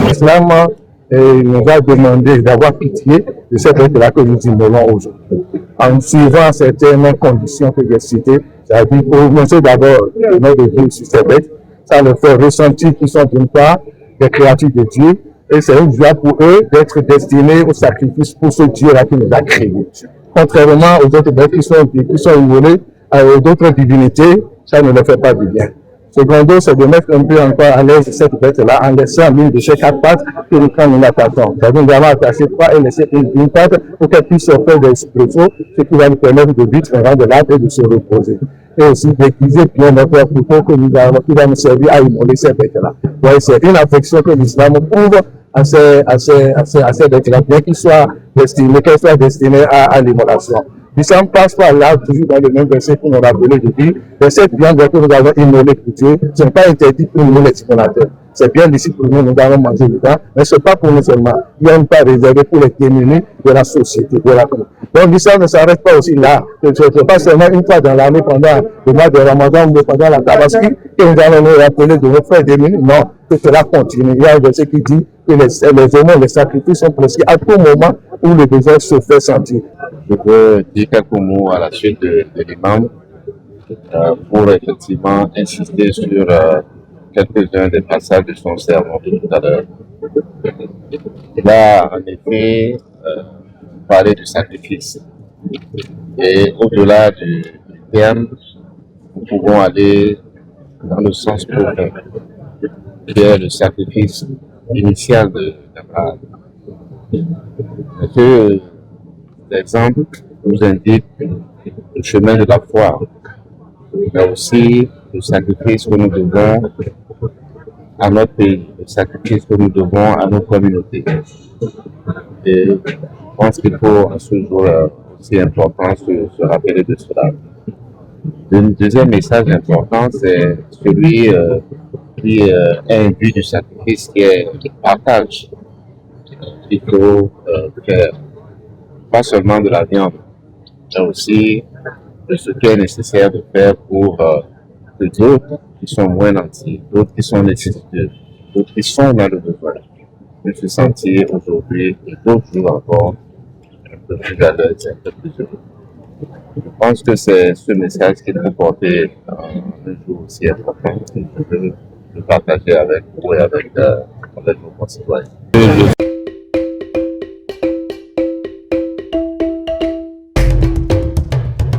L'islam nous a demandé d'avoir pitié de cette bête-là que nous immolons aujourd'hui, en suivant certaines conditions que j'ai citées, c'est-à-dire pour montrer d'abord notre vie sur ces bêtes, ça leur fait ressentir qu'ils sont d'une part des créatures de Dieu, et c'est une joie pour eux d'être destinés au sacrifice pour ce Dieu-là qui nous a créés. Contrairement aux autres bêtes qui sont immolées, aux d'autres divinités, ça ne leur fait pas du bien. Secondo, c'est de mettre un peu encore à l'aise cette bête-là en laissant l'une de ses quatre pattes que quand nous l'attaquons. C'est-à-dire nous allons attacher trois et laisser une patte pour qu'elle puisse faire des explosions, ce qui va nous permettre de vite faire de l'arbre et de se reposer. Et aussi d'aiguiser bien notre couteau qui va nous servir à immoler ces bêtes-là. Donc c'est une affection que l'islam ouvre à ces bêtes-là, bien qu'elles soient destinées à l'immolation. L'islam passe par là, toujours dans le même verset qu'on a rappelé de dire, mais cette viande que nous avons immolée pour Dieu, ce n'est pas interdit pour nous les idolâtres. C'est bien ici pour nous, nous allons manger dedans, mais ce n'est pas pour nous seulement. Il y a une part réservée pour les démunis de la société, de la communauté. Donc l'islam ne s'arrête pas aussi là. Ce n'est pas seulement une fois dans l'année pendant le mois de Ramadan ou pendant la Tabaski que nous allons nous rappeler de nos frères démunis. Non, que cela continue. Il y a un verset qui dit que les aumônes, les sacrifices sont prescrits à tout moment où le besoin se fait sentir. Je veux dire quelques mots à la suite de l'imam pour effectivement insister sur quelques-uns des passages de son sermon de tout à l'heure. Il a en effet parlé du sacrifice. Et au-delà du terme, nous pouvons aller dans le sens profond, qui est le sacrifice initial d'Abraham. L'exemple nous indique le chemin de la foi, mais aussi le sacrifice que nous devons à notre pays, le sacrifice que nous devons à nos communautés. Et je pense qu'il faut à ce jour aussi important se rappeler de cela. Le deuxième message important, c'est celui qui est un but du sacrifice, qui est le partage. Il faut faire pas seulement de la viande, mais aussi de ce qui est nécessaire de faire pour que d'autres qui sont moins nantis, d'autres qui sont nécessiteux, d'autres qui sont dans le besoin, de se sentir aujourd'hui et d'autres jours encore un peu plus à l'aise, un peu plus heureux. Je pense que c'est ce message qu'il faut porter un jour aussi important que je veux partager avec vous et avec nos concitoyens. Je